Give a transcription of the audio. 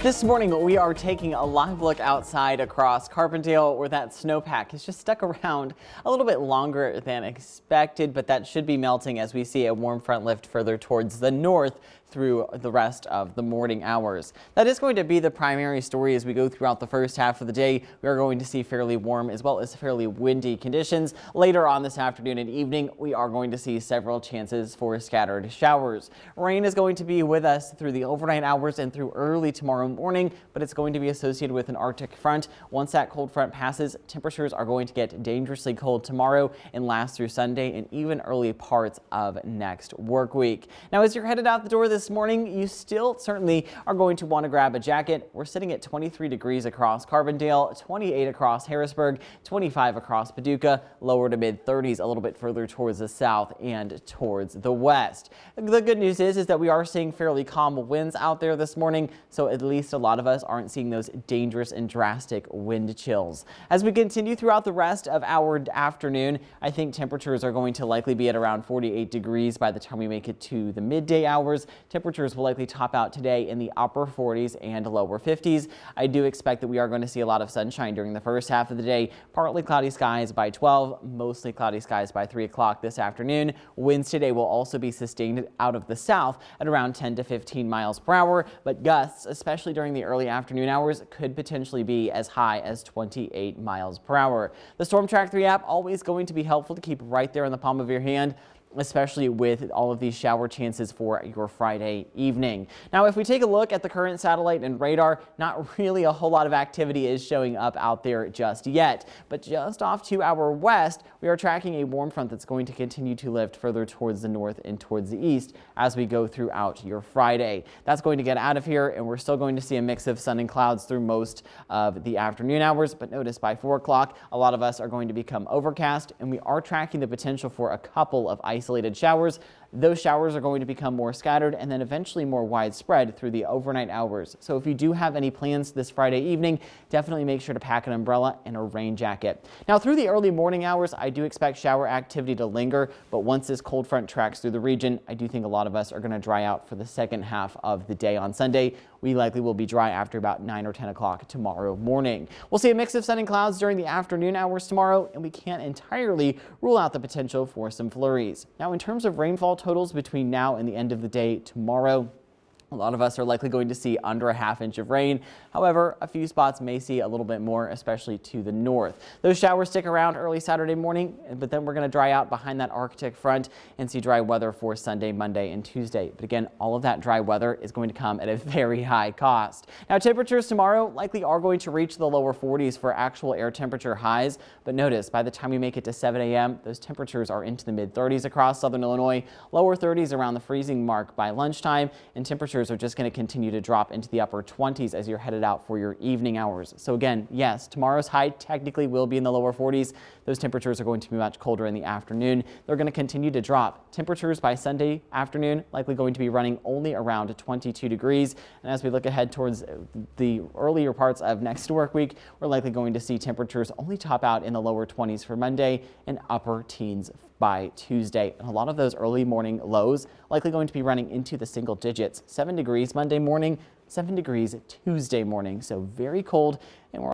This morning, we are taking a live look outside across Carbondale, where that snowpack has just stuck around a little bit longer than expected, but that should be melting as we see a warm front lift further towards the north through the rest of the morning hours. That is going to be the primary story as we go throughout the first half of the day. We are going to see fairly warm as well as fairly windy conditions. Later on this afternoon and evening, we are going to see several chances for scattered showers. Rain is going to be with us through the overnight hours and through early tomorrow morning, but it's going to be associated with an Arctic front. Once that cold front passes, temperatures are going to get dangerously cold tomorrow and last through Sunday and even early parts of next work week. Now, as you're headed out the door this morning, you still certainly are going to want to grab a jacket. We're sitting at 23 degrees across Carbondale, 28 across Harrisburg, 25 across Paducah, lower to mid 30s a little bit further towards the south and towards the west. The good news is that we are seeing fairly calm winds out there this morning, so at least a lot of us aren't seeing those dangerous and drastic wind chills. As we continue throughout the rest of our afternoon, I think temperatures are going to likely be at around 48 degrees by the time we make it to the midday hours. Temperatures will likely top out today in the upper 40s and lower 50s. I do expect that we are going to see a lot of sunshine during the first half of the day. Partly cloudy skies by 12, mostly cloudy skies by 3 o'clock this afternoon. Winds today will also be sustained out of the south at around 10 to 15 miles per hour, but gusts, especially during the early afternoon hours, could potentially be as high as 28 miles per hour. The Storm Track 3 app always going to be helpful to keep right there in the palm of your hand, especially with all of these shower chances for your Friday evening. Now, if we take a look at the current satellite and radar, not really a whole lot of activity is showing up out there just yet. But just off to our west, we are tracking a warm front that's going to continue to lift further towards the north and towards the east as we go throughout your Friday. That's going to get out of here, and we're still going to see a mix of sun and clouds through most of the afternoon hours. But notice by 4 o'clock, a lot of us are going to become overcast, and we are tracking the potential for a couple of isolated showers. Those showers are going to become more scattered and then eventually more widespread through the overnight hours. So if you do have any plans this Friday evening, definitely make sure to pack an umbrella and a rain jacket. Now, through the early morning hours, I do expect shower activity to linger, but once this cold front tracks through the region, I do think a lot of us are going to dry out for the second half of the day on Sunday. We likely will be dry after about 9 or 10 o'clock tomorrow morning. We'll see a mix of sun and clouds during the afternoon hours tomorrow, and we can't entirely rule out the potential for some flurries. Now, in terms of rainfall totals between now and the end of the day tomorrow, a lot of us are likely going to see under a ½ inch of rain. However, a few spots may see a little bit more, especially to the north. Those showers stick around early Saturday morning, but then we're going to dry out behind that Arctic front and see dry weather for Sunday, Monday, and Tuesday. But again, all of that dry weather is going to come at a very high cost. Now, temperatures tomorrow likely are going to reach the lower 40s for actual air temperature highs. But notice, by the time we make it to 7 a.m., those temperatures are into the mid 30s across southern Illinois, lower 30s around the freezing mark by lunchtime, and temperatures are just going to continue to drop into the upper 20s as you're headed out for your evening hours. So again, yes, tomorrow's high technically will be in the lower 40s. Those temperatures are going to be much colder in the afternoon. They're going to continue to drop. Temperatures by Sunday afternoon likely going to be running only around 22 degrees. And as we look ahead towards the earlier parts of next work week, we're likely going to see temperatures only top out in the lower 20s for Monday and upper teens by Tuesday. And a lot of those early morning lows likely going to be running into the single digits. 7 degrees Monday morning, 7 degrees Tuesday morning. So very cold, and we're